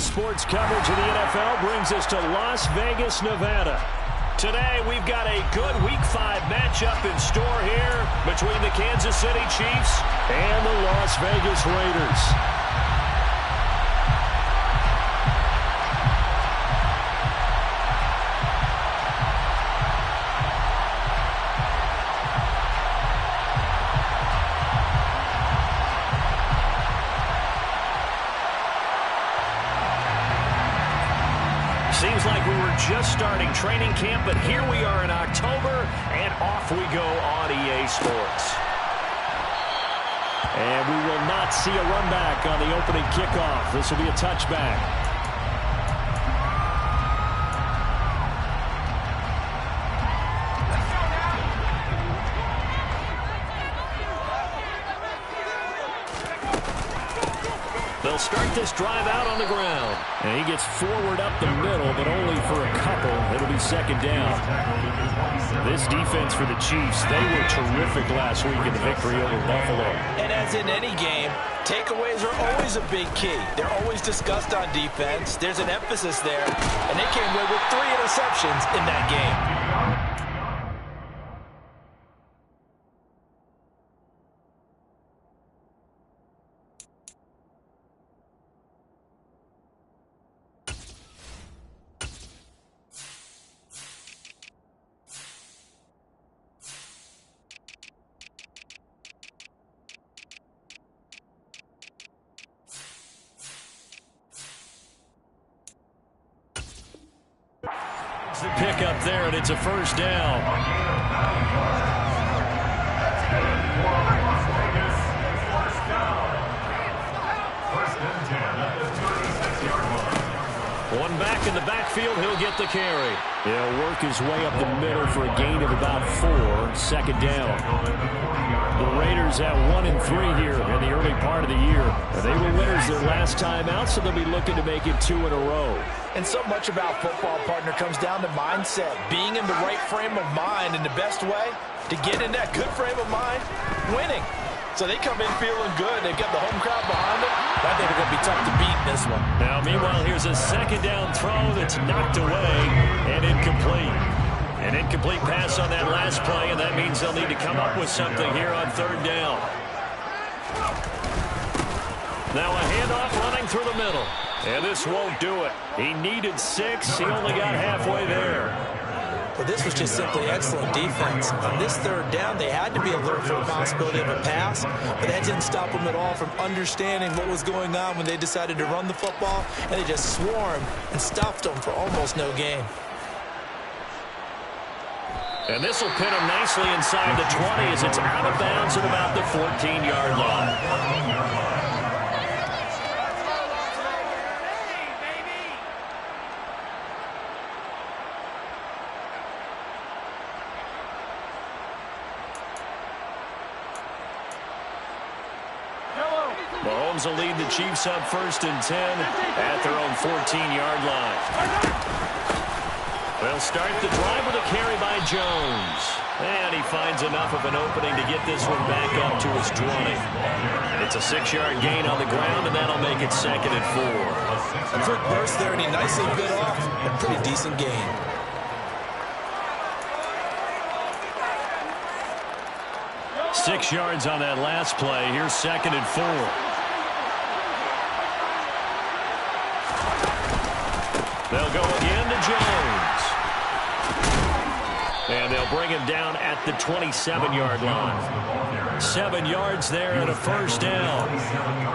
Sports coverage of the NFL brings us to Las Vegas, Nevada. Today, we've got a good Week 5 matchup in store here between the Kansas City Chiefs and the Las Vegas Raiders. Seems like we were just starting training camp, but here we are in October, and off we go on EA Sports. And we will not see a run back on the opening kickoff. This will be a touchback. They'll start this drive out on the ground. And he gets forward up the middle, but only for a couple. It'll be second down. This defense for the Chiefs, they were terrific last week in the victory over Buffalo. And as in any game, takeaways are always a big key. They're always discussed on defense. There's an emphasis there, and they came away with 3 interceptions in that game. Pick up there, and it's a first down. One back in the backfield, he'll get the carry. He'll work his way up the middle for a gain of about 4, second down. The Raiders have 1-3 here in the early part of the year. They were winners their last time out, so they'll be looking to make it 2 in a row. And so much about football, partner, comes down to mindset. Being in the right frame of mind, and the best way to get in that good frame of mind, winning. So they come in feeling good. They've got the home crowd behind them. I think they're going to be tough to beat in this one. Now, meanwhile, here's a second down throw that's knocked away and incomplete. An incomplete pass on that last play, and that means they'll need to come up with something here on third down. Now a handoff running through the middle. And this won't do it. He needed 6. He only got halfway there. Well, this was just simply excellent defense. On this third down, they had to be alert for the possibility of a pass, but that didn't stop them at all from understanding what was going on when they decided to run the football, and they just swarmed and stuffed them for almost no gain. And this will pin him nicely inside the 20 as it's out of bounds at about the 14-yard line. Mahomes will lead the Chiefs up 1st and 10 at their own 14-yard line. They'll start the drive with a carry by Jones. And he finds enough of an opening to get this one back up to his 20. It's a 6-yard gain on the ground, and that'll make it 2nd and 4. A quick burst there, and he nicely bit off a pretty decent gain. Six yards on that last play. Here's 2nd and 4. They'll go again to Jones. And they'll bring him down at the 27-yard line. 7 yards there and a first down.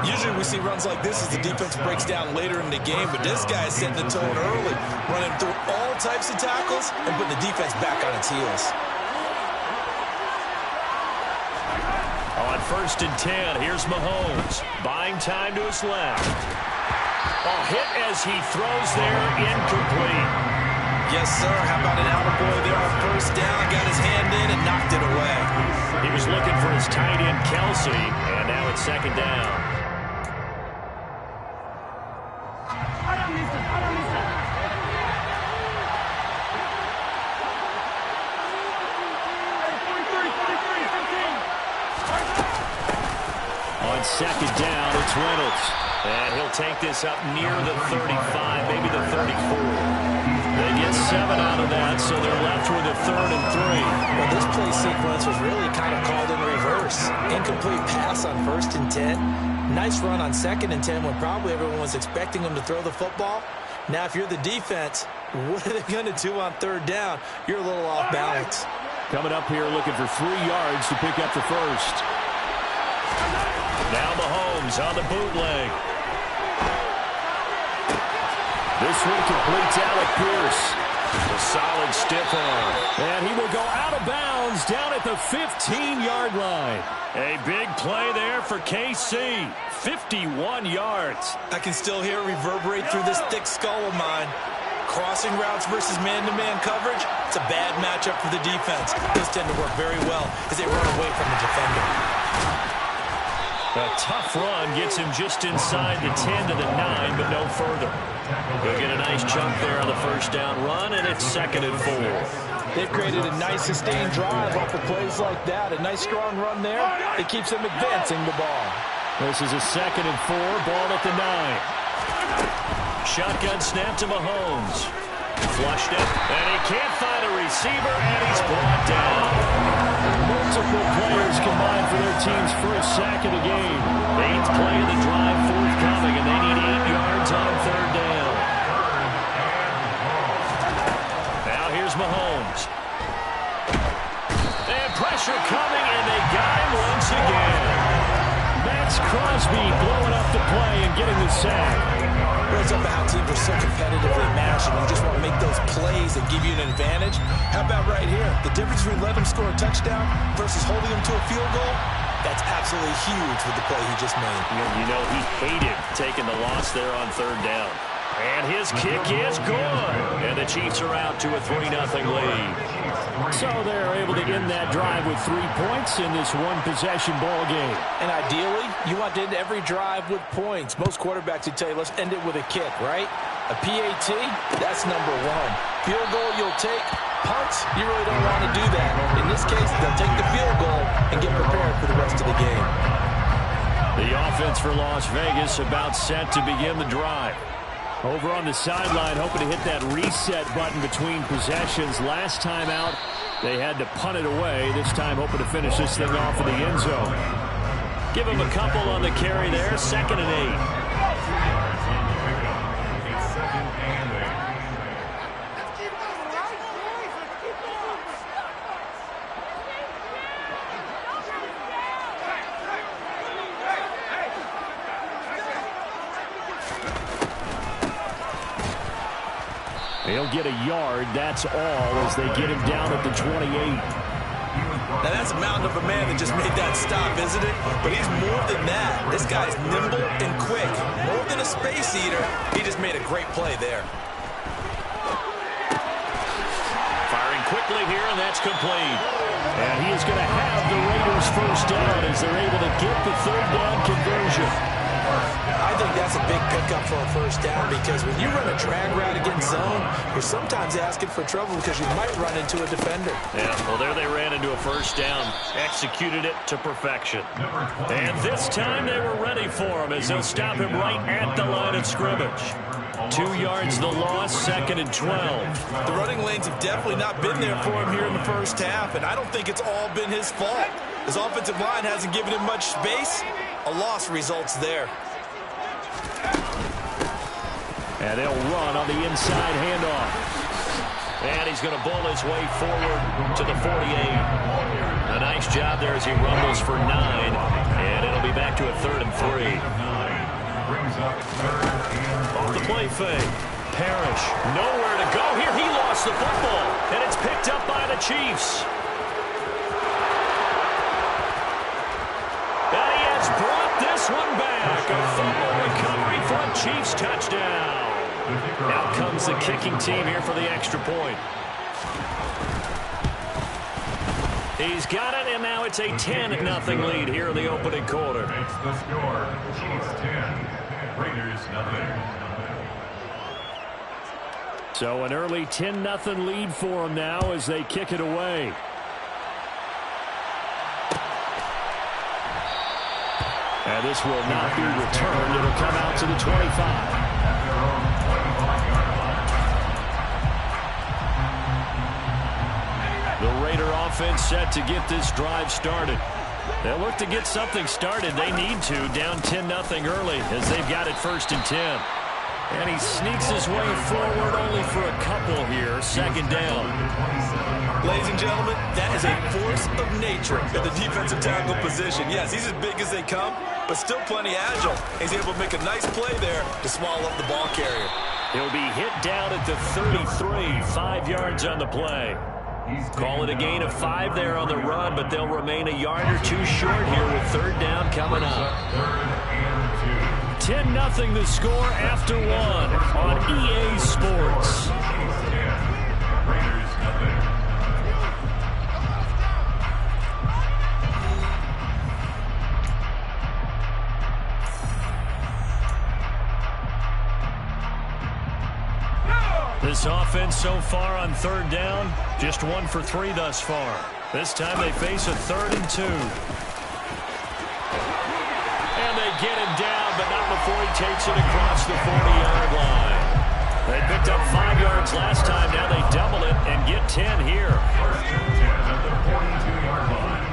Usually we see runs like this as the defense breaks down later in the game, but this guy is setting the tone early, running through all types of tackles and putting the defense back on its heels. On 1st and 10, here's Mahomes. Buying time to his left. A hit as he throws there, incomplete. Yes, sir. How about an attaboy there on 1st down? Got his hand in and knocked it away. He was looking for his tight end, Kelsey, and now it's 2nd down. On 2nd down, it's Reynolds. And he'll take this up near the 35, maybe the 34. They get 7 out of that, so they're left with a 3rd and 3. Well, this play sequence was really kind of called in reverse. Incomplete pass on 1st and 10. Nice run on 2nd and 10 when probably everyone was expecting him to throw the football. Now, if you're the defense, what are they going to do on 3rd down? You're a little off balance. Coming up here looking for 3 yards to pick up the 1st. Now Mahomes on the bootleg. This one completes Alec Pierce. A solid stiff arm. And he will go out of bounds down at the 15-yard line. A big play there for KC. 51 yards. I can still hear it reverberate through this thick skull of mine. Crossing routes versus man-to-man coverage, it's a bad matchup for the defense. Those tend to work very well as they run away from the defender. A tough run gets him just inside the 10 to the 9, but no further. He'll get a nice chunk there on the 1st down run, and it's 2nd and 4. They've created a nice sustained drive off of plays like that. A nice strong run there. It keeps them advancing the ball. This is a 2nd and 4, ball at the 9. Shotgun snap to Mahomes. Flushed it, and he can't find a receiver, and he's brought down. Multiple players combined for their team's 1st sack of the game. 8th play of the drive forthcoming, and they need 8 yards on 3rd down. Now here's Mahomes. And pressure coming, and they got him once again. Max Crosby blowing up the play and getting the sack. Well, it's about how teams are so competitively matched, and you just want to make those plays that give you an advantage. How about right here? The difference between letting them score a touchdown versus holding them to a field goal, that's absolutely huge with the play he just made. You know, he hated taking the loss there on 3rd down. And his kick is good. And the Chiefs are out to a 3-0 lead. So they're able to end that drive with 3 points in this one-possession ball game. And ideally, you want to end every drive with points. Most quarterbacks would tell you, let's end it with a kick, right? A PAT, that's number 1. Field goal you'll take. Punts, you really don't want to do that. In this case, they'll take the field goal and get prepared for the rest of the game. The offense for Las Vegas about set to begin the drive. Over on the sideline, hoping to hit that reset button between possessions. Last time out, they had to punt it away. This time, hoping to finish this thing off in the end zone. Give him a couple on the carry there. 2nd and 8. He'll get a yard, that's all, as they get him down at the 28. Now that's a mountain of a man that just made that stop, isn't it? But he's more than that. This guy's nimble and quick. More than a space eater, he just made a great play there. Firing quickly here, and that's complete. And he is going to have the Raiders' 1st down as they're able to get the 3rd down conversion. I think that's a big pickup for a 1st down because when you run a drag route against zone, you're sometimes asking for trouble because you might run into a defender. Yeah, well, there they ran into a 1st down. Executed it to perfection. And this time they were ready for him as they'll stop him right at the line of scrimmage. 2 yards the loss, 2nd and 12. The running lanes have definitely not been there for him here in the 1st half, and I don't think it's all been his fault. His offensive line hasn't given him much space. A loss results there. And they'll run on the inside handoff. And he's going to bowl his way forward to the 48. A nice job there as he rumbles for 9. And it'll be back to a 3rd and 3. Off the play fake. Parrish, nowhere to go here. He lost the football. And it's picked up by the Chiefs. And he has brought this one back. A fumble recovery for a Chiefs touchdown. Out comes the kicking team here for the extra point. He's got it, and now it's a 10-0 lead here in the opening quarter. Makes the score. Chiefs 10, Raiders 0. So an early 10-0 lead for them now as they kick it away. And this will not be returned. It'll come out to the 25. The Raider offense set to get this drive started. They'll look to get something started. They need to, down 10-0 early as they've got it 1st and 10. And he sneaks his way forward only for a couple here. 2nd down. Ladies and gentlemen, that is a force of nature at the defensive tackle position. Yes, he's as big as they come, but still plenty agile. He's able to make a nice play there to swallow up the ball carrier. He'll be hit down at the 33, 5 yards on the play. Call it a gain of 5 there on the run, but they'll remain a yard or two short here with 3rd down coming up. 10-0 the score after 1 on EA Sports. This offense so far on 3rd down, just 1 for 3 thus far. This time they face a 3rd and 2. And they get him down, but not before he takes it across the 40-yard line. They picked up 5 yards last time. Now they double it and get 10 here. 1st and 10 at the 42-yard line.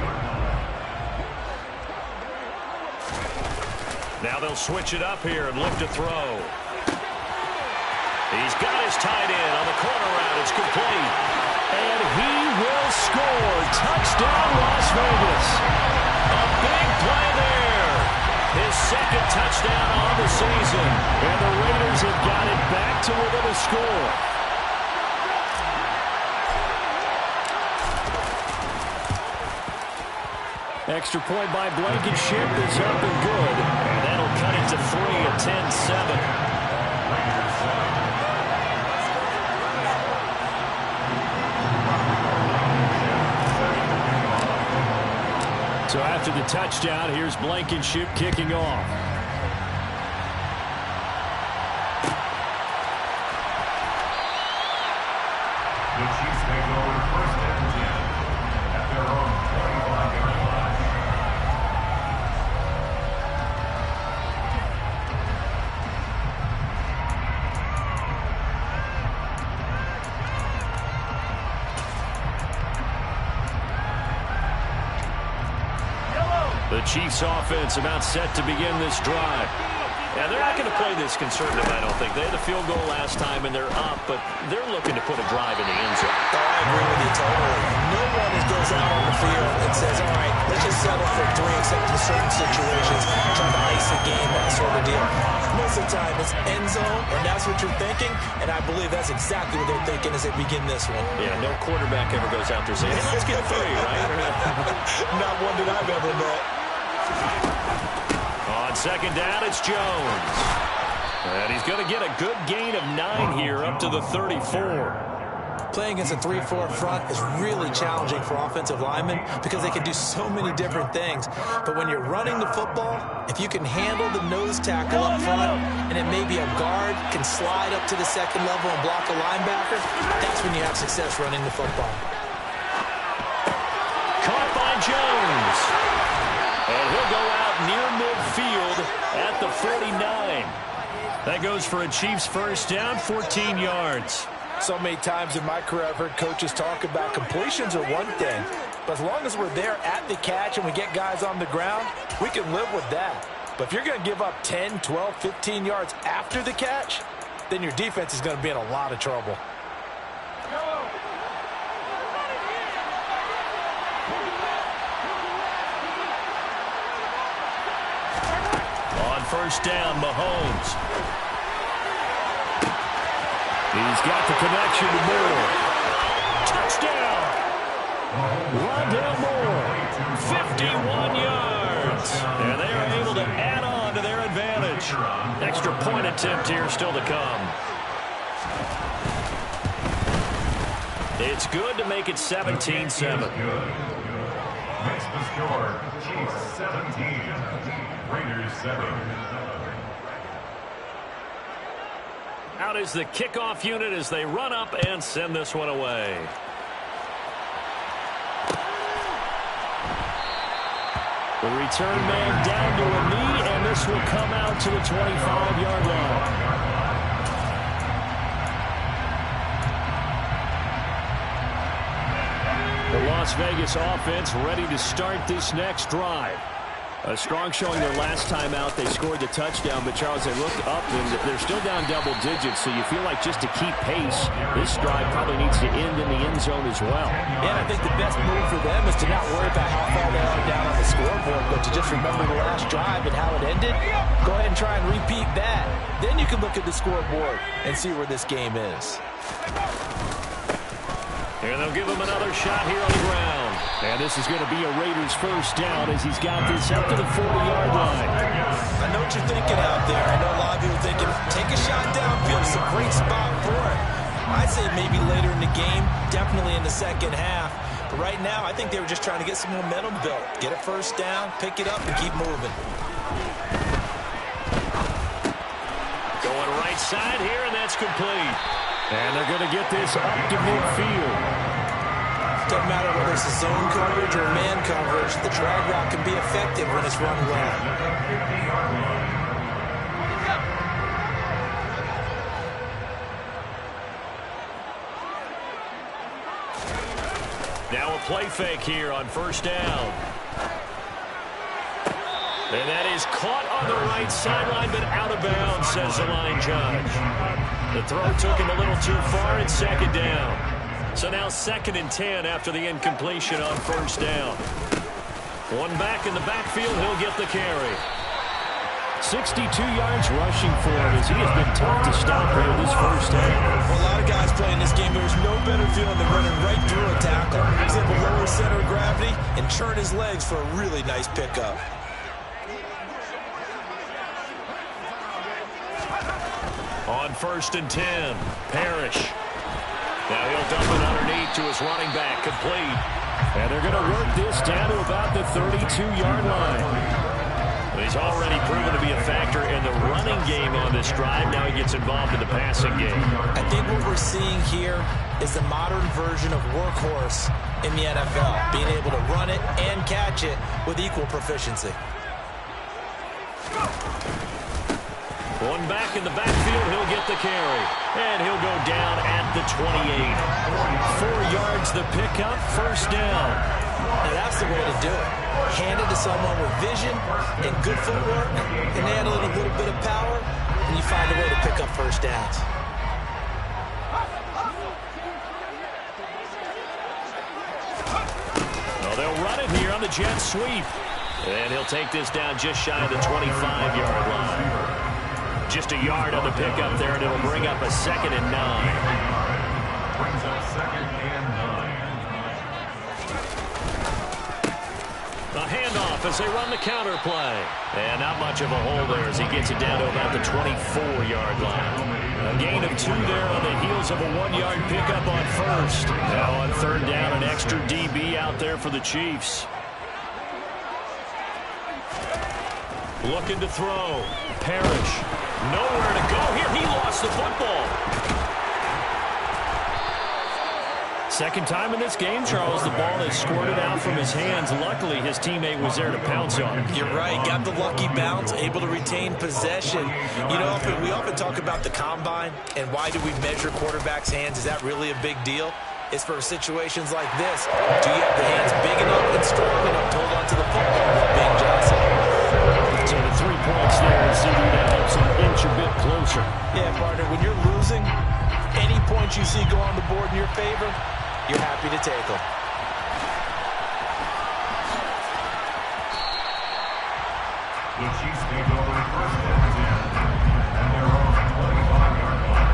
Now they'll switch it up here and look to throw. He's got his tight end on the corner route. It's complete. And he will score. Touchdown, Las Vegas. A big play there. His 2nd touchdown on the season. And the Raiders have got it back to within a score. Extra point by Blankenship is up and good. And that'll cut it to 3 at 10-7. So after the touchdown, here's Blankenship kicking off. The Chiefs take over 1st and 10 at their own 25-yard line. The Chiefs offense about set to begin this drive. Yeah, they're not going to play this conservative, I don't think. They had a field goal last time, and they're up, but they're looking to put a drive in the end zone. Oh, I agree with you totally. No one goes out on the field and says, all right, let's just settle for 3 except in certain situations, trying to ice the game, that sort of deal. Most of the time, it's end zone, and that's what you're thinking, and I believe that's exactly what they're thinking as they begin this one. Yeah, no quarterback ever goes out there saying, hey, let's get 3, right? Not one that I've ever met. On 2nd down, it's Jones. And he's going to get a good gain of 9 here up to the 34. Playing against a 3-4 front is really challenging for offensive linemen because they can do so many different things. But when you're running the football, if you can handle the nose tackle up front, and it may be a guard can slide up to the 2nd level and block a linebacker, that's when you have success running the football. Caught by Jones. And he'll go out near midfield at the 49. That goes for a Chiefs 1st down, 14 yards. So many times in my career I've heard coaches talk about completions are one thing, but as long as we're there at the catch and we get guys on the ground, we can live with that. But if you're going to give up 10, 12, 15 yards after the catch, then your defense is going to be in a lot of trouble. On 1st down, Mahomes. He's got the connection to Moore. Touchdown! Rondale Moore, 51 yards. And they are able to add on to their advantage. Extra point attempt here still to come. It's good to make it 17-7. Makes the score Chiefs 17, Raiders 7. Out is the kickoff unit as they run up and send this one away. The return man down to a knee, and this will come out to the 25-yard line. The Las Vegas offense ready to start this next drive. A strong showing their last time out. They scored the touchdown, but Charles, they looked up and they're still down double digits, so you feel like just to keep pace, this drive probably needs to end in the end zone as well. Yeah, I think the best move for them is to not worry about how far they are down on the scoreboard, but to just remember the last drive and how it ended. Go ahead and try and repeat that. Then you can look at the scoreboard and see where this game is. And they'll give him another shot here on the ground. And this is going to be a Raiders first down as he's got this up to the 40-yard line. I know what you're thinking out there. I know a lot of people are thinking, take a shot downfield. It's a great spot for it. I'd say maybe later in the game, definitely in the second half. But right now, I think they were just trying to get some momentum built. Get a first down, pick it up, and keep moving. Going right side here, and that's complete. And they're going to get this up to midfield. Doesn't matter whether it's a zone coverage or man coverage, the drag route can be effective when it's run well. Now a play fake here on first down. And that is caught on the right sideline, but out of bounds, says the line judge. The throw took him a little too far in second down. So now 2nd and 10 after the incompletion on first down. One back in the backfield, he'll get the carry. 62 yards rushing for him as he has been tough to stop here this first half. For a lot of guys playing this game, there's no better feeling than running right through a tackle. He's able to lower center of gravity and turn his legs for a really nice pickup. On 1st and 10, Parrish. Now he'll dump it underneath to his running back, complete. And they're going to work this down to about the 32-yard line. He's already proven to be a factor in the running game on this drive. Now he gets involved in the passing game. I think what we're seeing here is the modern version of workhorse in the NFL, being able to run it and catch it with equal proficiency. One back in the backfield, he'll get the carry. And he'll go down at the 28. 4 yards the pickup, first down. Now that's the way to do it. Hand it to someone with vision and good footwork, and add a little bit of power, and you find a way to pick up first downs. Well, they'll run it here on the jet sweep. And he'll take this down just shy of the 25-yard line. Just a yard on the pickup there, and it'll bring up a 2nd and 9. Brings up 2nd and 9. A handoff as they run the counter play. And not much of a hole there as he gets it down to about the 24-yard line. A gain of 2 there on the heels of a 1-yard pickup on first. Now on 3rd down, an extra DB out there for the Chiefs. Looking to throw. Parrish. Nowhere to go here. He lost the football. Second time in this game, Charles, the ball has squirted out from his hands. Luckily, his teammate was there to pounce on him. You're right. Got the lucky bounce, able to retain possession. You know, we often talk about the combine and why do we measure quarterbacks' hands. Is that really a big deal? It's for situations like this. Do you have the hands big enough and strong enough to hold on to the football without being jostled? So the 3 points there, and CD that helps him inch a bit closer. Yeah, partner, when you're losing, any points you see go on the board in your favor, you're happy to take them. The Chiefs take over 1st and 10 at their own 25-yard line.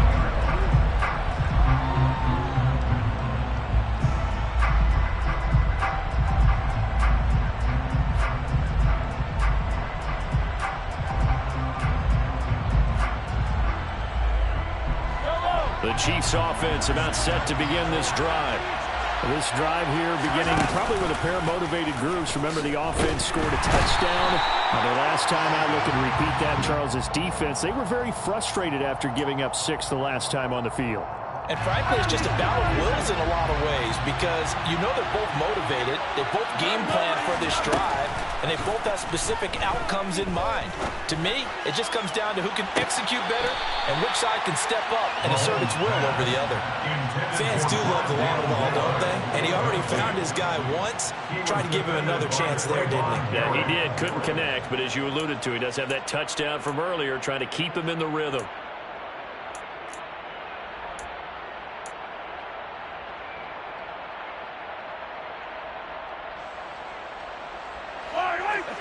The Chiefs offense about set to begin this drive. This drive here beginning probably with a pair of motivated groups. Remember, the offense scored a touchdown. The last time I look and repeat that, Charles' defense, they were very frustrated after giving up 6 the last time on the field. And frankly, it's just a battle of wills in a lot of ways. because you know they're both motivated. They both game plan for this drive, and they both have specific outcomes in mind. To me, it just comes down to who can execute better and which side can step up and assert its will over the other. Fans do love the long ball, don't they? And he already found his guy once. Tried to give him another chance there, didn't he? Yeah, he did. Couldn't connect, but as you alluded to, he does have that touchdown from earlier, trying to keep him in the rhythm.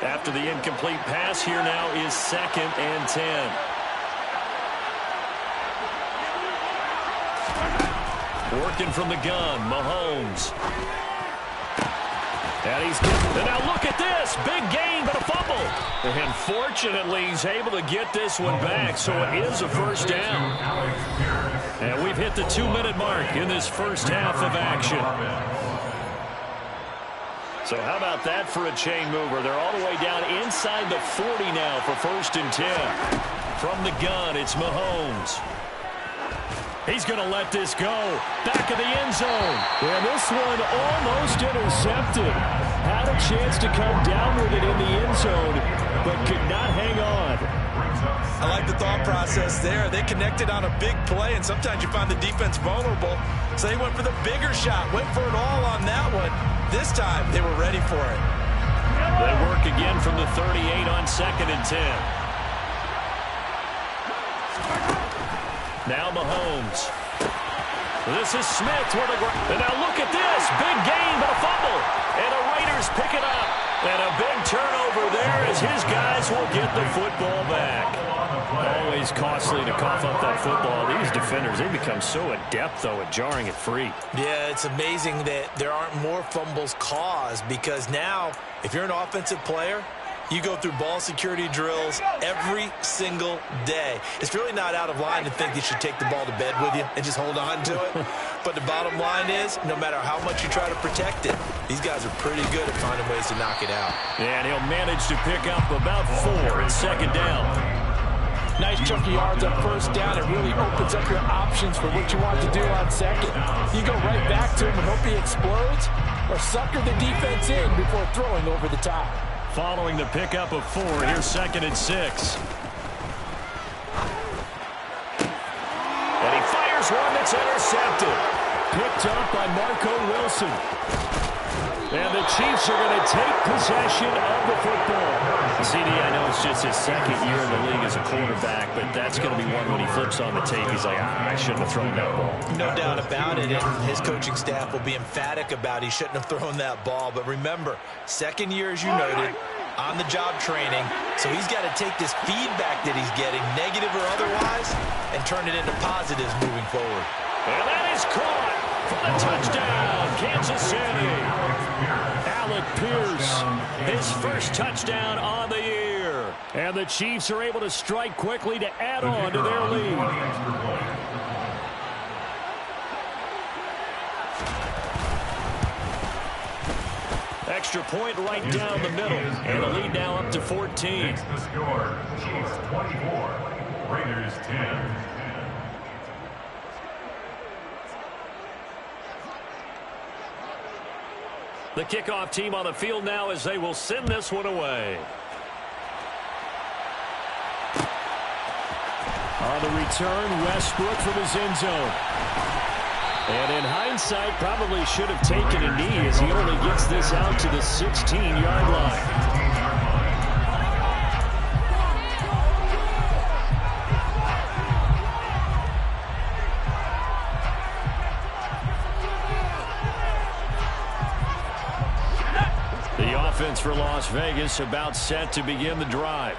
After the incomplete pass, here now is 2nd and 10. Working from the gun, Mahomes. And he's getting, and now look at this. Big gain, but a fumble. And fortunately, he's able to get this one back, so it is a first down. And we've hit the 2-minute mark in this first half of action. So how about that for a chain mover? They're all the way down inside the 40 now for 1st and 10. From the gun, it's Mahomes. He's going to let this go. Back of the end zone. And this one almost intercepted. Had a chance to come down with it in the end zone, but could not hang on. I like the thought process there. They connected on a big play, and sometimes you find the defense vulnerable. So they went for the bigger shot, went for it all on that one. This time, they were ready for it. They work again from the 38 on 2nd and 10. Now Mahomes. This is Smith. And now look at this. Big gain, but a fumble. And the Raiders pick it up. And a big turnover there as his guys will get the football back. Always costly to cough up that football. These defenders, they become so adept, though, at jarring it free. Yeah, it's amazing that there aren't more fumbles caused, because now, if you're an offensive player, you go through ball security drills every single day. It's really not out of line to think you should take the ball to bed with you and just hold on to it. But the bottom line is, no matter how much you try to protect it, these guys are pretty good at finding ways to knock it out. And he'll manage to pick up about 4 at 2nd down. Nice chunk of yards on 1st down. It really opens up your options for what you want to do on 2nd. You go right back to him and hope he explodes, or sucker the defense in before throwing over the top. Following the pickup of 4, here's 2nd and 6. And he fires one that's intercepted. Picked up by Marco Wilson. And the Chiefs are going to take possession of the football. CD, I know it's just his 2nd year in the league as a quarterback, but that's going to be one when he flips on the tape. He's like, I shouldn't have thrown that ball. No doubt about it, and his coaching staff will be emphatic about he shouldn't have thrown that ball. But remember, 2nd year, as you noted, on-the-job training, so he's got to take this feedback that he's getting, negative or otherwise, and turn it into positives moving forward. And that is caught for the touchdown, Kansas City. Alec Pierce, his first touchdown on the year. And the Chiefs are able to strike quickly to add on to their lead. Extra point right down the middle. And the lead now up to 14. Next the score, Chiefs 24, Raiders 10. The kickoff team on the field now as they will send this one away. On the return, Westbrook from his end zone. And in hindsight, probably should have taken a knee as he only gets this out to the 16-yard line. Offense for Las Vegas about set to begin the drive.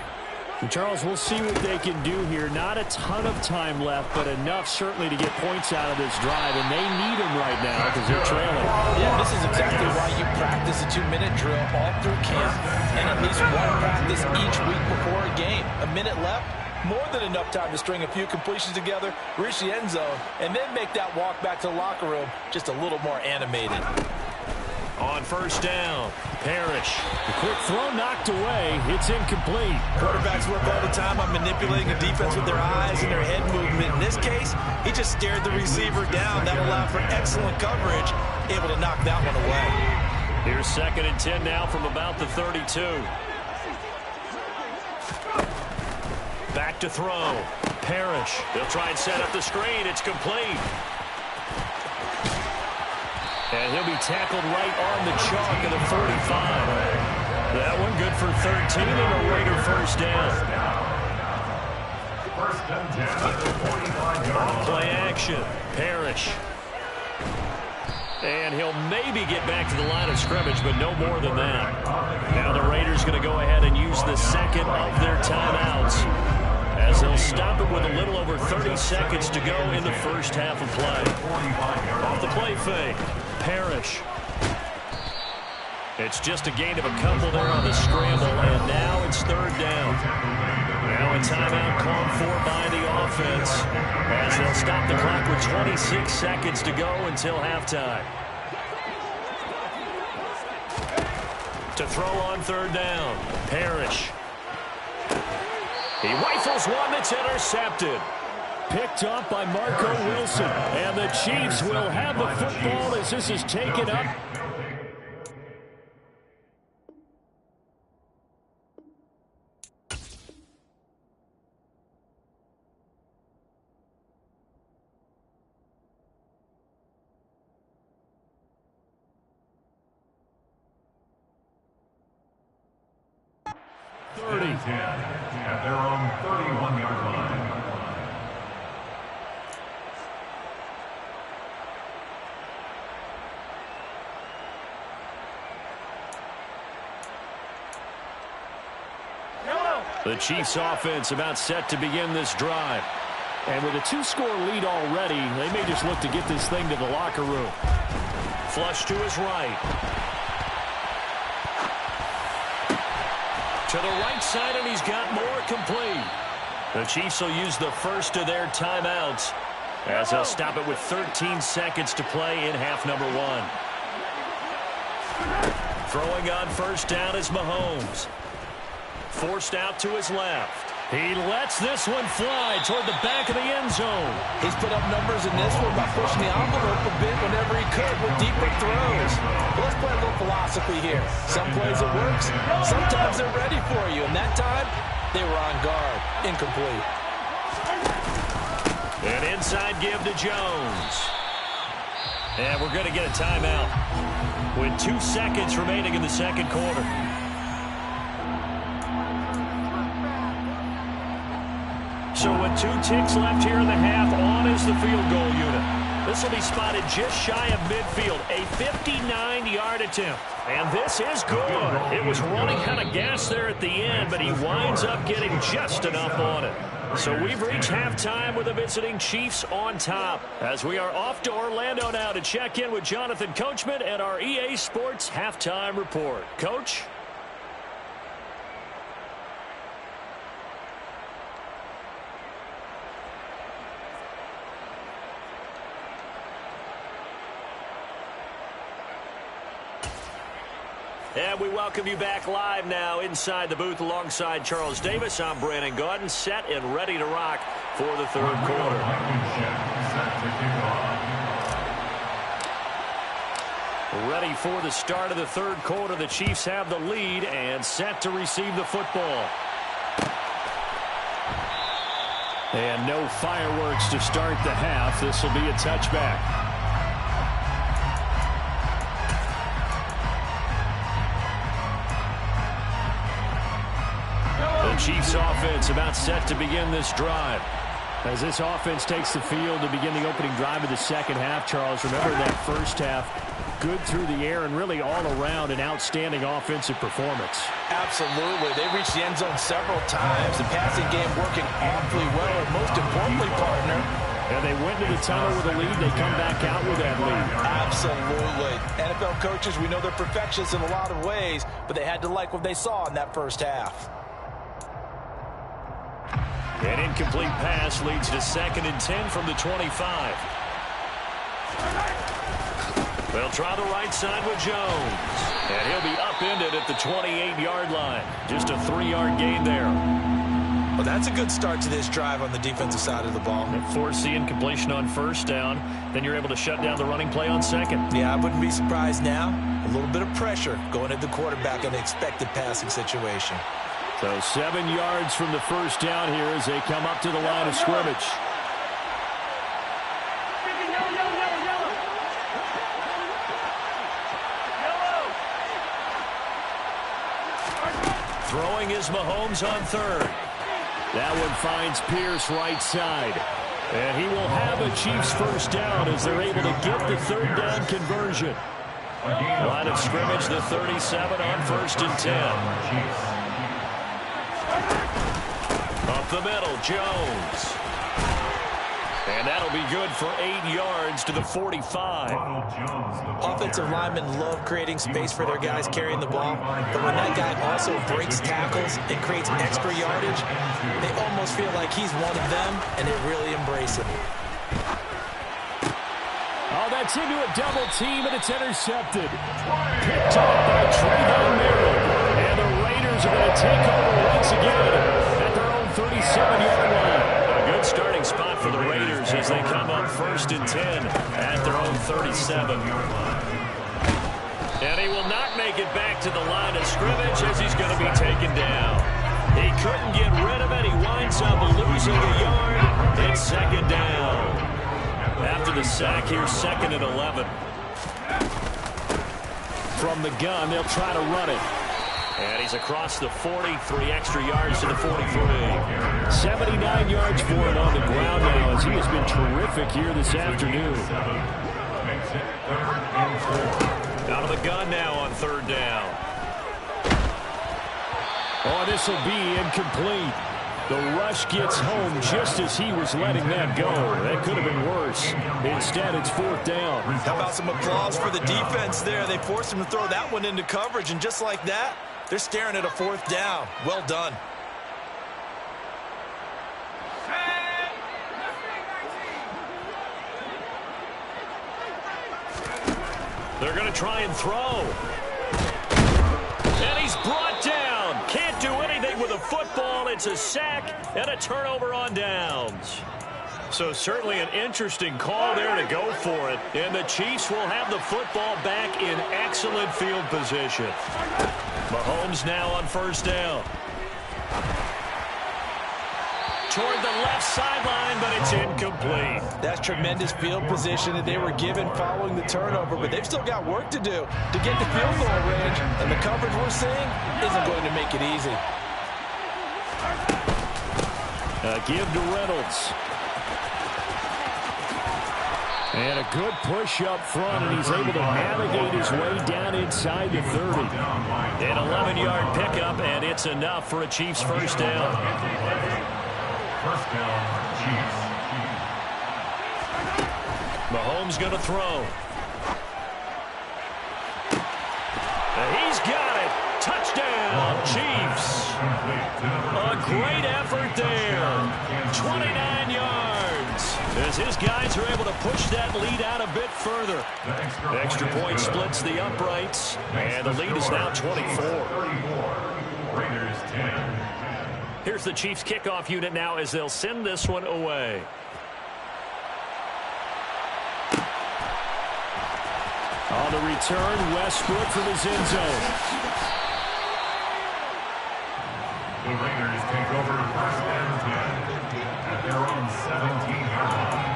And Charles, we'll see what they can do here. Not a ton of time left, but enough certainly to get points out of this drive, and they need them right now because they're trailing. Yeah, this is exactly why you practice a 2-minute drill all through camp, and at least one practice each week before a game. A minute left, more than enough time to string a few completions together, reach the end zone, and then make that walk back to the locker room just a little more animated. On first down, Parrish. The quick throw knocked away. It's incomplete. Quarterbacks work all the time on manipulating the defense with their eyes and their head movement. In this case, he just stared the receiver down. That allowed for excellent coverage, able to knock that one away. Here's 2nd and 10 now from about the 32. Back to throw. Parrish. They'll try and set up the screen. It's complete. And he'll be tackled right on the chalk of the 45. That one good for 13 and a Raider first down. First and 10 at the 45-yard line. Play action. Parrish. And he'll maybe get back to the line of scrimmage, but no more than that. Now the Raiders going to go ahead and use the second of their timeouts, as they'll stop it with a little over 30 seconds to go in the first half of play. Off the play fake, Parrish. It's just a gain of a couple there on the scramble, and now it's 3rd down. Now a timeout called for by the offense, as they'll stop the clock with 26 seconds to go until halftime. To throw on 3rd down, Parrish. He rifles one that's intercepted. Picked up by Marco Wilson. And the Chiefs will have the football as this is taken up. At their own 31-yard line. The Chiefs offense about set to begin this drive. And with a 2-score lead already, they may just look to get this thing to the locker room. Flush to his right. To the right side, and he's got more complete. The Chiefs will use the first of their timeouts, as they'll stop it with 13 seconds to play in half number 1. Throwing on first down is Mahomes. Forced out to his left. He lets this one fly toward the back of the end zone. He's put up numbers in this one by pushing the envelope a bit whenever he could with deeper throws. But let's play a little philosophy here. Some plays it works, sometimes they're ready for you. And that time, they were on guard. Incomplete. An inside give to Jones. And we're going to get a timeout with 2 seconds remaining in the second quarter. So with 2 ticks left here in the half, on is the field goal unit. This will be spotted just shy of midfield, a 59-yard attempt. And this is good. It was running out of gas there at the end, but he winds up getting just enough on it. So we've reached halftime with the visiting Chiefs on top, as we are off to Orlando now to check in with Jonathan Coachman and our EA Sports halftime report. Coach? And we welcome you back live now inside the booth alongside Charles Davis. I'm Brandon Gaudin, set and ready to rock for the third quarter. Ready for the start of the third quarter. The Chiefs have the lead and set to receive the football. And no fireworks to start the half. This will be a touchback. Chiefs offense about set to begin this drive. As this offense takes the field to begin the opening drive of the second half, Charles, remember that first half, good through the air and really all around an outstanding offensive performance. Absolutely. They reached the end zone several times. The passing game working awfully well, and most importantly, partner, and they went to the tunnel with a lead. They come back out with that lead. Absolutely. NFL coaches, we know they're perfectionists in a lot of ways, but they had to like what they saw in that first half. An incomplete pass leads to 2nd and 10 from the 25. They'll try the right side with Jones. And he'll be upended at the 28-yard line. Just a 3-yard gain there. Well, that's a good start to this drive on the defensive side of the ball. Force the incompletion on first down. Then you're able to shut down the running play on second. Yeah, I wouldn't be surprised now. A little bit of pressure going at the quarterback in the expected passing situation. So 7 yards from the first down here as they come up to the line of scrimmage. Throwing is Mahomes on third. That one finds Pierce right side. And he will have a Chiefs first down as they're able to get the third down conversion. Line of scrimmage, the 37 on 1st and 10. Up the middle, Jones. And that'll be good for 8 yards to the 45. Offensive linemen love creating space for their guys carrying the ball, but when that guy also breaks tackles and creates extra yardage, they almost feel like he's one of them, and they really embrace him. Oh, that's into a double team, and it's intercepted. Picked off by Trayvon Merrill. And the Raiders are going to take over once again at their own 37-yard line. A good starting spot for the Raiders as they come up 1st and 10 at their own 37. And he will not make it back to the line of scrimmage as he's going to be taken down. He couldn't get rid of it. He winds up losing a yard. It's 2nd down. After the sack, here's 2nd and 11. From the gun, they'll try to run it. And he's across the 40, 3 extra yards to the 43. 79 yards for him on the ground now as he has been terrific here this afternoon. Out of the gun now on 3rd down. Oh, this will be incomplete. The rush gets home just as he was letting that go. That could have been worse. Instead, it's 4th down. How about some applause for the defense there? They forced him to throw that one into coverage, and just like that, they're staring at a 4th down. Well done. They're going to try and throw. And he's brought down. Can't do anything with a football. It's a sack and a turnover on downs. So certainly an interesting call there to go for it. And the Chiefs will have the football back in excellent field position. Mahomes now on 1st down. Toward the left sideline, but it's incomplete. That's tremendous field position that they were given following the turnover, but they've still got work to do to get the field goal range, and the coverage we're seeing isn't going to make it easy. Give to Reynolds. And a good push up front, and he's able to navigate his way down inside the 30. An 11-yard pickup, and it's enough for a Chiefs first down. First down, Chiefs. Mahomes going to throw. And he's got it. Touchdown, Chiefs. A great effort there. 29 yards. As his guys are able to push that lead out a bit further. Extra point splits the uprights. And the lead is now 24. Raiders 10. Here's the Chiefs kickoff unit now as they'll send this one away. On the return, Westbrook from his end zone. The Raiders take over 1st and 10 at their own 17-yard line.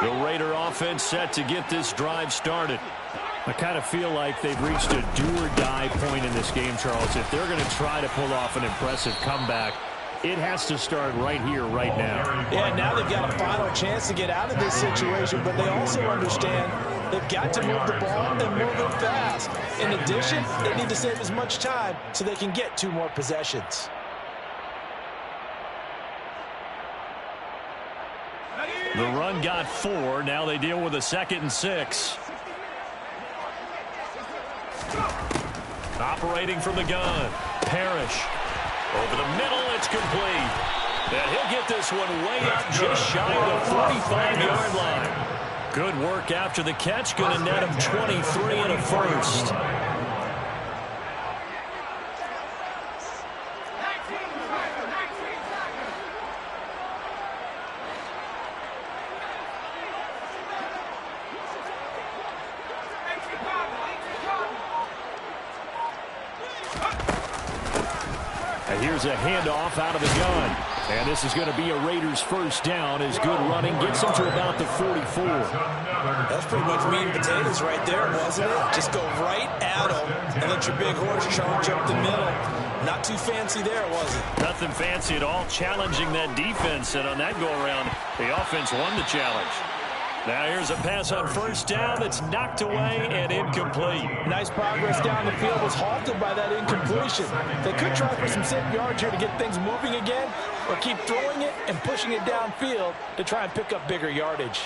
The Raider offense set to get this drive started. I kind of feel like they've reached a do-or-die point in this game, Charles. If they're going to try to pull off an impressive comeback, it has to start right here, right now. Yeah, now they've got a final chance to get out of this situation, but they also understand they've got to move the ball and move it fast. In addition, they need to save as much time so they can get 2 more possessions. The run got 4. Now they deal with a 2nd and 6. Operating from the gun. Parrish. Over the middle, it's complete. And he'll get this one way up just shy of the 45-yard line. Good work after the catch. Going to net him 23 and a first. And here's a handoff out of the gun. And this is going to be a Raiders first down as good running gets them to about the 44. That's pretty much meat and potatoes right there, wasn't it? Just go right at them and let your big horse charge up the middle. Not too fancy there, was it? Nothing fancy at all, challenging that defense. And on that go-around, the offense won the challenge. Now here's a pass on first down that's knocked away and incomplete. Nice progress down the field was halted by that incompletion. They could try for some safe yards here to get things moving again, or keep throwing it and pushing it downfield to try and pick up bigger yardage.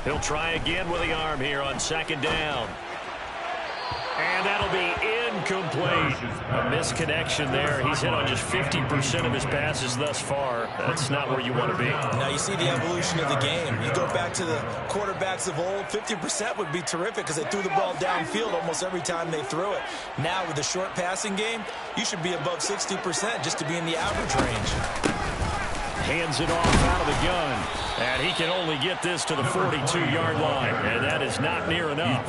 He'll try again with the arm here on second down. And that'll be incomplete. A misconnection there. He's hit on just 50% of his passes thus far. That's not where you want to be. Now you see the evolution of the game. You go back to the quarterbacks of old, 50% would be terrific because they threw the ball downfield almost every time they threw it. Now with the short passing game, you should be above 60% just to be in the average range. Hands it off out of the gun. And he can only get this to the 42-yard line. And that is not near enough.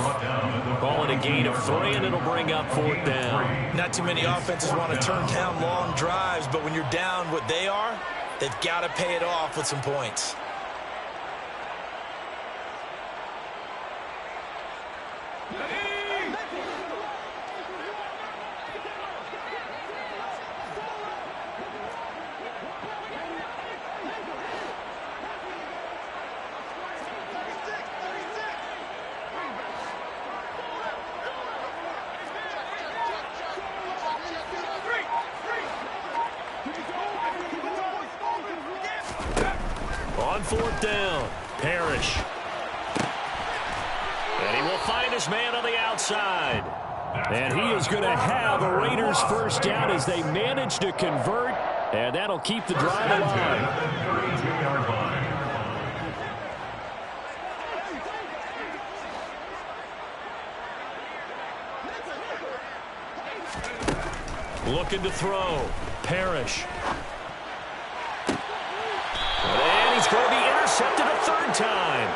Call it a gain of 3, and it'll bring up fourth down. Not too many offenses want to turn down long drives, but when you're down what they are, they've got to pay it off with some points. On fourth down, Parrish. And he will find his man on the outside. And he is going to have a Raiders first down as they manage to convert. And that'll keep the drive alive. Looking to throw. Parrish. And he's going to be intercepted a third time.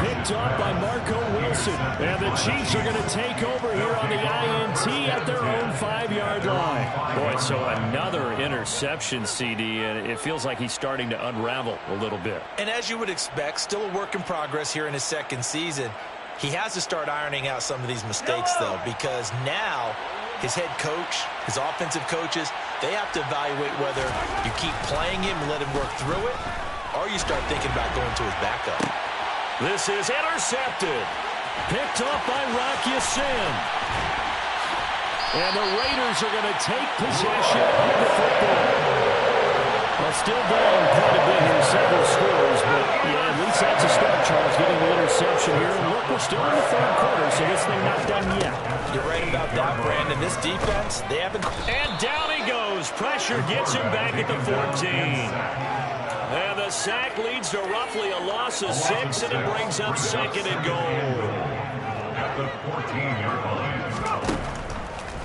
Picked up by Marco Wilson. And the Chiefs are going to take over here on the INT at their own 5-yard line. Boy, so another interception, CD, and it feels like he's starting to unravel a little bit. And as you would expect, still a work in progress here in his second season. He has to start ironing out some of these mistakes, though, because now his head coach, his offensive coaches, they have to evaluate whether you keep playing him and let him work through it, or you start thinking about going to his backup. This is intercepted. Picked up by Rocky Sin. And the Raiders are going to take possession of the football. Well, still down quite a bit here, several scores, but yeah, at least that's a start, Charles, getting the interception here. And look, we're still in the third quarter, so this thing not done yet. You're right about that, Brandon. This defense, they haven't... And down he goes. Pressure gets him back at the 14. And the sack leads to roughly a loss of 6, and it brings up second and goal. At the 14-yard line.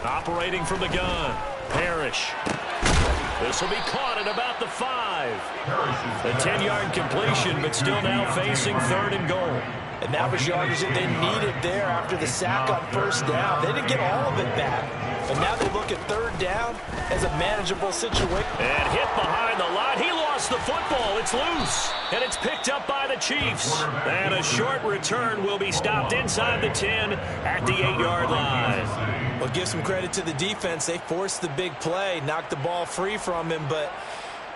Operating from the gun, Parrish. This will be caught at about the 5. A 10-yard completion, but still now facing third and goal. And that was yardage that they needed there after the sack on first down. They didn't get all of it back. But now they look at third down as a manageable situation. And hit behind the line. He lost the football. It's loose. And it's picked up by the Chiefs. And a short return will be stopped inside the 10 at the 8-yard line. Well, give some credit to the defense. They forced the big play, knocked the ball free from him, but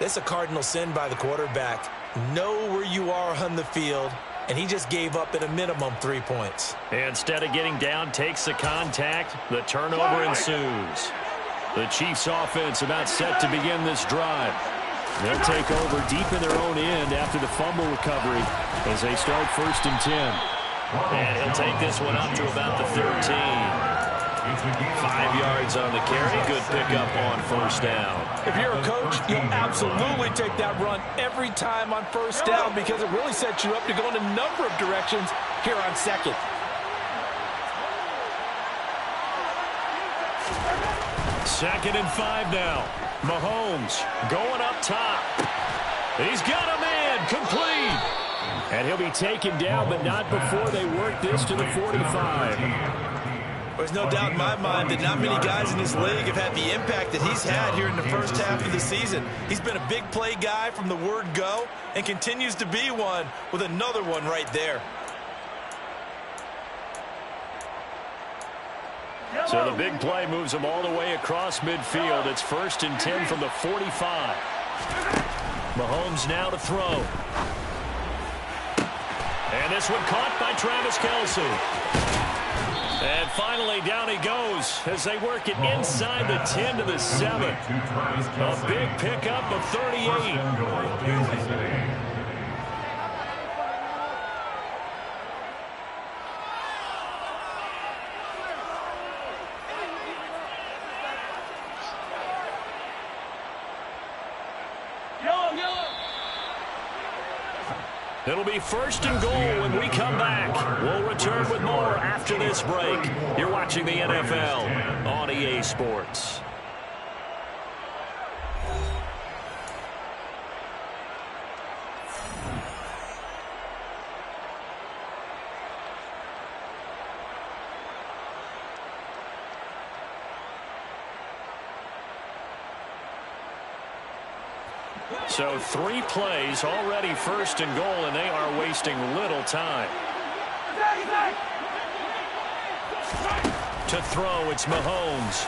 that's a cardinal sin by the quarterback. Know where you are on the field, and he just gave up at a minimum 3 points. Instead of getting down, takes the contact. The turnover ensues. The Chiefs offense about set to begin this drive. They'll take over deep in their own end after the fumble recovery as they start first and 10. And he'll take this one up to about the 13. 5 yards on the carry. Good pickup on first down. If you're a coach, you'll absolutely take that run every time on first down because it really sets you up to go in a number of directions here on second. Second and 5 now. Mahomes going up top. He's got a man complete. And he'll be taken down, but not before they work this to the 45. There's no doubt in my mind that not many guys in this league have had the impact that he's had here in the first half of the season. He's been a big play guy from the word go and continues to be one with another one right there. So the big play moves them all the way across midfield. It's 1st and 10 from the 45. Mahomes now to throw. And this one caught by Travis Kelce. And finally down he goes as they work it inside the 10 to the 7. A big pickup of 38. It'll be 1st and goal when we come back. We'll return with more after this break. You're watching the NFL on EA Sports. So 3 plays already 1st and goal, and they are wasting little time. To throw, it's Mahomes.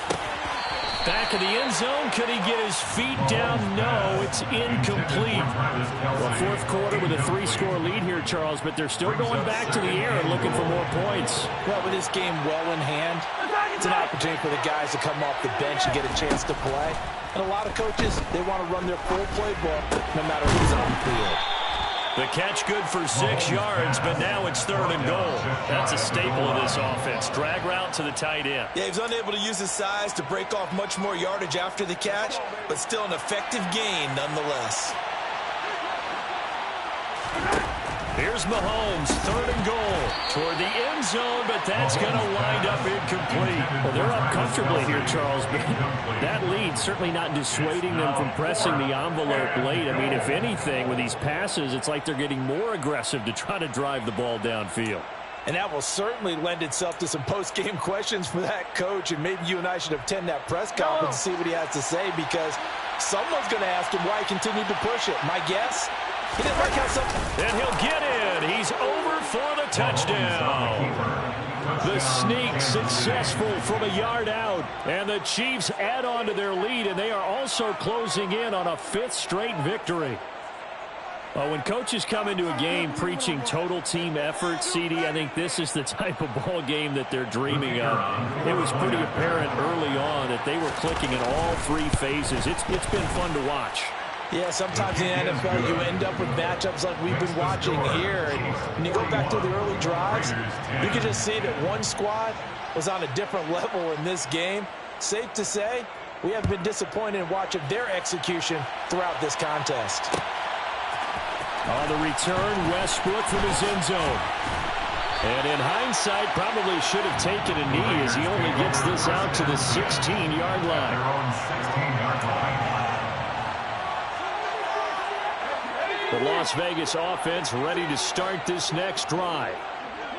Back in the end zone. Could he get his feet down? No, it's incomplete. Well, 4th quarter with a 3-score lead here, Charles, but they're still going back to the air and looking for more points. Well, with this game well in hand, it's an opportunity for the guys to come off the bench and get a chance to play. And a lot of coaches, they want to run their full playbook no matter who's on the field. The catch good for 6 yards, but now it's 3rd and goal. That's a staple of this offense. Drag route to the tight end. Yeah, he was unable to use his size to break off much more yardage after the catch, but still an effective gain nonetheless. Here's Mahomes, 3rd and goal toward the end zone, but that's going to wind up incomplete. Well, they're up comfortably here, Charles, but that lead certainly not dissuading them from pressing the envelope late. I mean, if anything, with these passes, it's like they're getting more aggressive to try to drive the ball downfield. And that will certainly lend itself to some post-game questions for that coach, and maybe you and I should attend that press conference to see what he has to say, because someone's going to ask him why he continued to push it. My guess? He didn't like how something... And he'll get in. He's over for the touchdown. The sneak successful from a yard out. And the Chiefs add on to their lead, and they are also closing in on a 5th straight victory. Well, when coaches come into a game preaching total team effort, CD, I think this is the type of ball game that they're dreaming of. It was pretty apparent early on that they were clicking in all 3 phases. It's been fun to watch. Yeah, sometimes in the NFL you end up with matchups like we've been watching here. And when you go back to the early drives, you can just see that one squad was on a different level in this game. Safe to say, we have been disappointed in watching their execution throughout this contest. On the return, Westbrook from his end zone. And in hindsight, probably should have taken a knee as he only gets this out to the 16-yard line. The Las Vegas offense ready to start this next drive.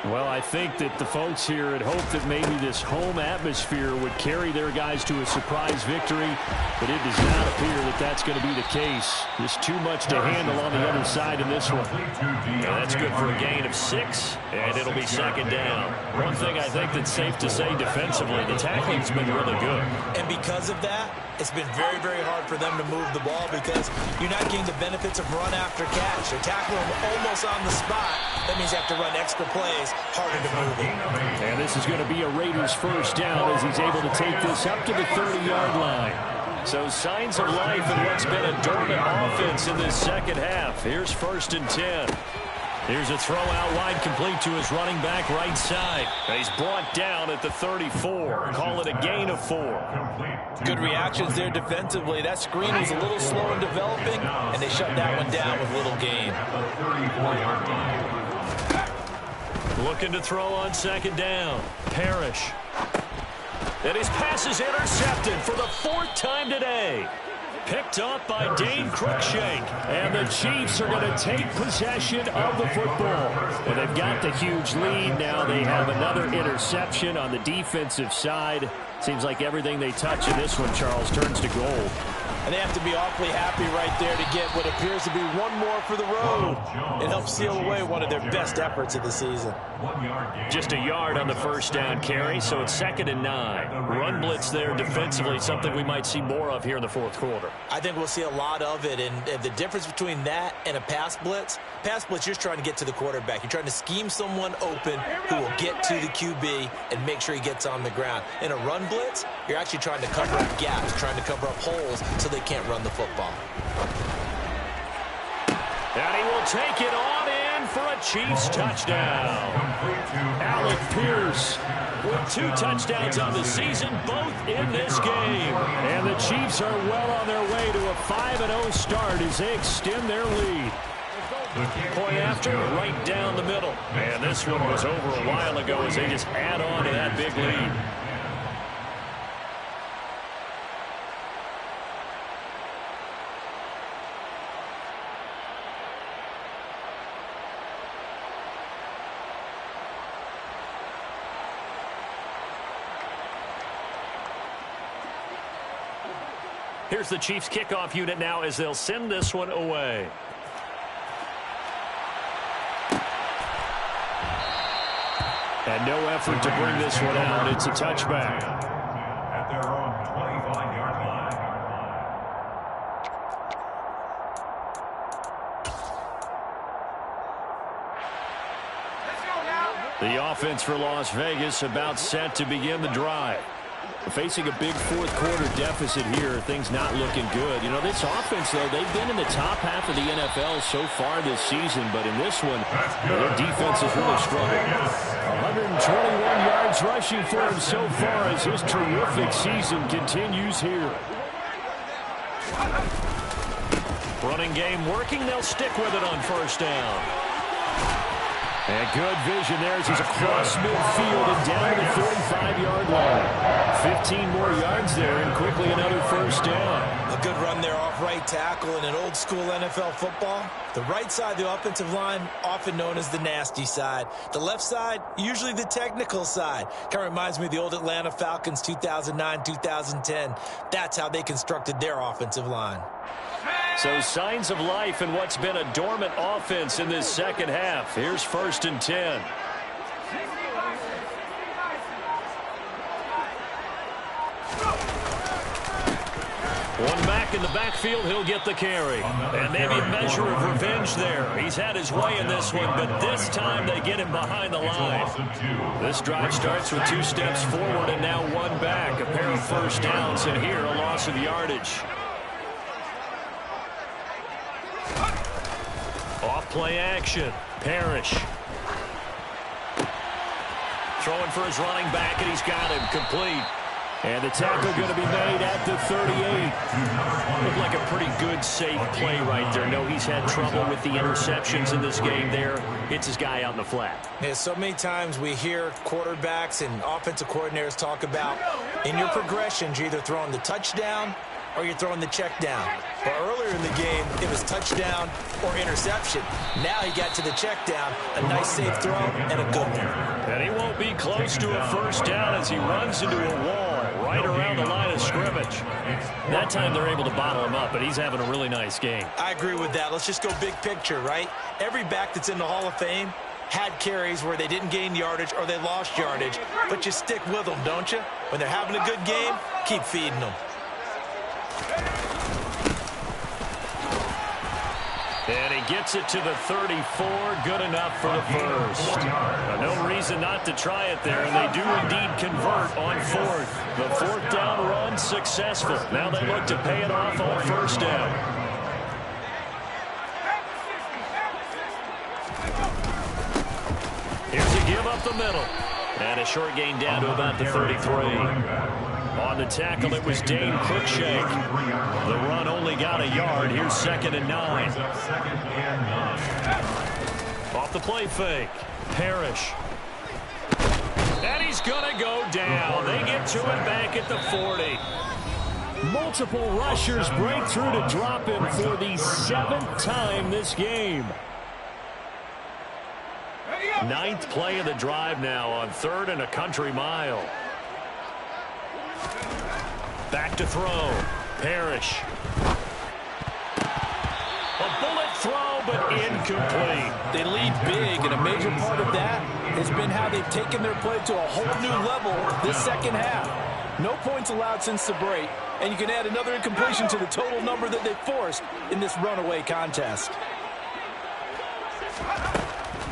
Well, I think that the folks here had hoped that maybe this home atmosphere would carry their guys to a surprise victory, but it does not appear that that's going to be the case. Just too much to handle on the other side in this one. Yeah, that's good for a gain of 6, and it'll be 2nd down. One thing I think that's safe to say defensively, the tackling's been really good. And because of that, it's been very, very hard for them to move the ball because you're not getting the benefits of run after catch. They're tackling them almost on the spot. That means you have to run extra plays, harder to move it. And this is going to be a Raiders 1st down as he's able to take this up to the 30-yard line. So signs of life in what's been a dormant offense in this second half. Here's 1st and 10. Here's a throw out wide, complete to his running back right side. He's brought down at the 34. Call it a gain of 4. Good reactions there defensively. That screen was a little slow in developing, and they shut that one down with little gain. Looking to throw on second down. Parrish. And his pass is intercepted for the 4th time today. Picked up by Dane Cruikshank. And the Chiefs are going to take possession of the football. And they've got the huge lead. Now they have another interception on the defensive side. Seems like everything they touch in this one, Charles, turns to gold. And they have to be awfully happy right there to get what appears to be one more for the road. It helps seal away one of their best efforts of the season. Just a yard on the first down carry, so it's 2nd and 9. Run blitz there defensively, something we might see more of here in the 4th quarter. I think we'll see a lot of it, and the difference between that and a pass blitz, you're just trying to get to the quarterback. You're trying to scheme someone open who will get to the QB and make sure he gets on the ground. In a run blitz, you're actually trying to cover up gaps, trying to cover up holes so they can't run the football. And he will take it on in for a Chiefs touchdown. Alec Pierce with 2 touchdowns on the season, both in this game. And the Chiefs are well on their way to a 5-0 start as they extend their lead. Point after, right down the middle. And this one was over a while ago as they just add on to that big lead. Here's the Chiefs kickoff unit now as they'll send this one away. And no effort to bring this one out. It's a touchback. At their own 25-yard line. The offense for Las Vegas about set to begin the drive. Facing a big 4th quarter deficit here, things not looking good. You know, this offense, though, they've been in the top half of the NFL so far this season, but in this one, their defense has really struggled. 121 yards rushing for him so far as his terrific season continues here. Running game working, they'll stick with it on first down. And good vision there as he's across midfield and down to the 45-yard line. 15 more yards there and quickly another first down. A good run there off right tackle in an old-school NFL football. The right side of the offensive line, often known as the nasty side. The left side, usually the technical side. Kind of reminds me of the old Atlanta Falcons 2009-2010. That's how they constructed their offensive line. So signs of life in what's been a dormant offense in this second half. Here's 1st and 10. One back in the backfield, he'll get the carry. And maybe a measure of revenge there. He's had his way in this one, but this time they get him behind the line. This drive starts with 2 steps forward and now 1 back. A pair of first downs, and here a loss of yardage. Off play action. Parrish. Throwing for his running back, and he's got him complete. And the tackle going to be made at the 38. Looked like a pretty good, safe play right there. No, he's had trouble with the interceptions in this game there. Hits his guy out in the flat. Yeah, so many times we hear quarterbacks and offensive coordinators talk about in your progressions, you're either throwing the touchdown or you're throwing the check down. But earlier in the game, it was touchdown or interception. Now he got to the check down, a nice safe throw, and a good one. And he won't be close to a first down as he runs into a wall right around the line of scrimmage. That time they're able to bottle him up, but he's having a really nice game. I agree with that. Let's just go big picture, right? Every back that's in the Hall of Fame had carries where they didn't gain yardage or they lost yardage, but you stick with them, don't you? When they're having a good game, keep feeding them. And he gets it to the 34. Good enough for the first. No reason not to try it there, and they do indeed convert on 4th. The 4th down run successful. Now they look to pay it off on first down. up the middle. And a short gain down to about the 33. On the tackle, it was Dane Cruikshank. The run only got a yard. Here's 2nd and 9. Off the play fake. Parrish. And he's going to go down. They get to it back at the 40. Multiple rushers break through to drop him for the 7th time this game. 9th play of the drive now on 3rd and a country mile. Back to throw. Parrish. A bullet throw, but incomplete. They lead big, and a major part of that has been how they've taken their play to a whole new level this second half. No points allowed since the break, and you can add another incompletion to the total number that they forced in this runaway contest.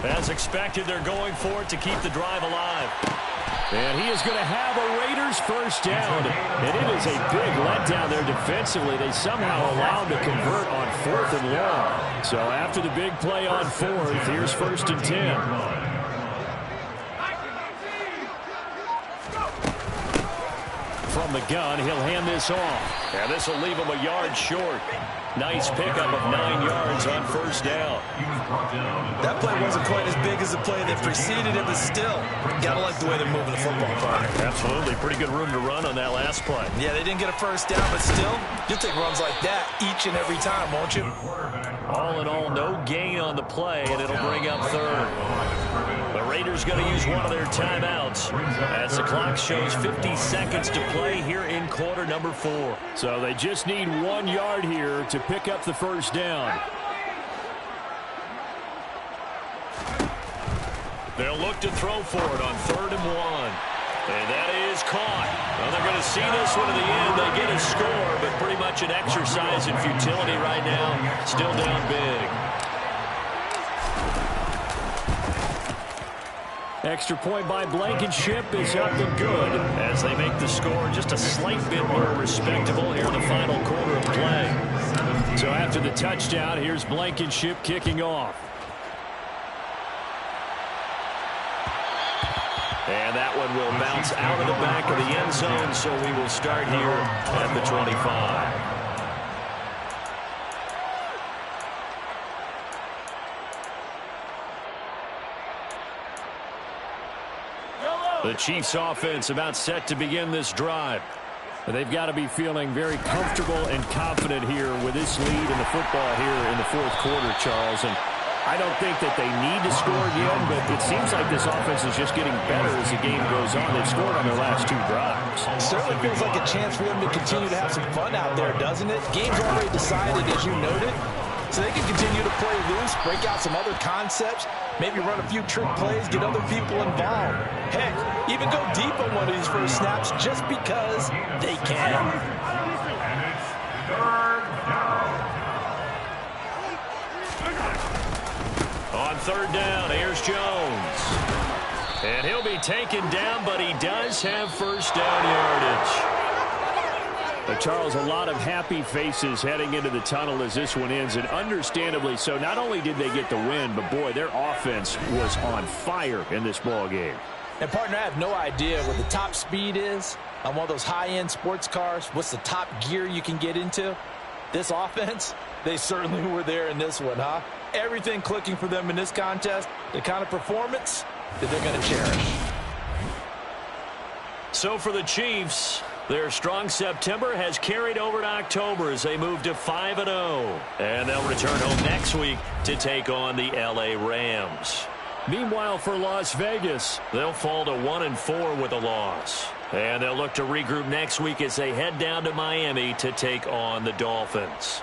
As expected, they're going for it to keep the drive alive. And he is going to have a Raiders first down. And it is a big letdown there defensively. They somehow allowed to convert on 4th and long. So after the big play on 4th, here's 1st and 10. From the gun, he'll hand this off. And this will leave him a yard short. Nice pickup of 9 yards on 1st down. That play wasn't quite as big as the play that preceded it, but still, gotta like the way they're moving the football, partner. Absolutely. Pretty good room to run on that last play. Yeah, they didn't get a first down, but still, you'll take runs like that each and every time, won't you? All in all, no gain on the play, and it'll bring up 3rd. The Raiders going to use one of their timeouts as the clock shows 50 seconds to play here in quarter number 4. So they just need 1 yard here to pick up the first down. They'll look to throw for it on 3rd and 1. And that is caught. Well, they're going to see this one to the end. They get a score, but pretty much an exercise in futility right now. Still down big. Extra point by Blankenship is up and good as they make the score just a slight bit more respectable here in the final quarter of play. So after the touchdown, here's Blankenship kicking off. And that one will bounce out of the back of the end zone, so we will start here at the 25. The Chiefs offense about set to begin this drive. They've got to be feeling very comfortable and confident here with this lead in the football here in the 4th quarter, Charles. And I don't think that they need to score again, but it seems like this offense is just getting better as the game goes on. They've scored on their last 2 drives. It certainly feels like a chance for them to continue to have some fun out there, doesn't it? Game's already decided, as you noted. So they can continue to play loose, break out some other concepts, maybe run a few trick plays, get other people involved. Heck, even go deep on one of these first snaps just because they can. On 3rd down, here's Jones. And he'll be taken down, but he does have first down yardage. Charles, a lot of happy faces heading into the tunnel as this one ends, and understandably so. Not only did they get the win, but boy, their offense was on fire in this ball game. And partner, I have no idea what the top speed is on one of those high-end sports cars. What's the top gear you can get into? This offense, they certainly were there in this one, huh? Everything clicking for them in this contest, the kind of performance that they're going to cherish. So for the Chiefs, their strong September has carried over to October as they move to 5-0. And they'll return home next week to take on the LA Rams. Meanwhile, for Las Vegas, they'll fall to 1-4 with a loss. And they'll look to regroup next week as they head down to Miami to take on the Dolphins.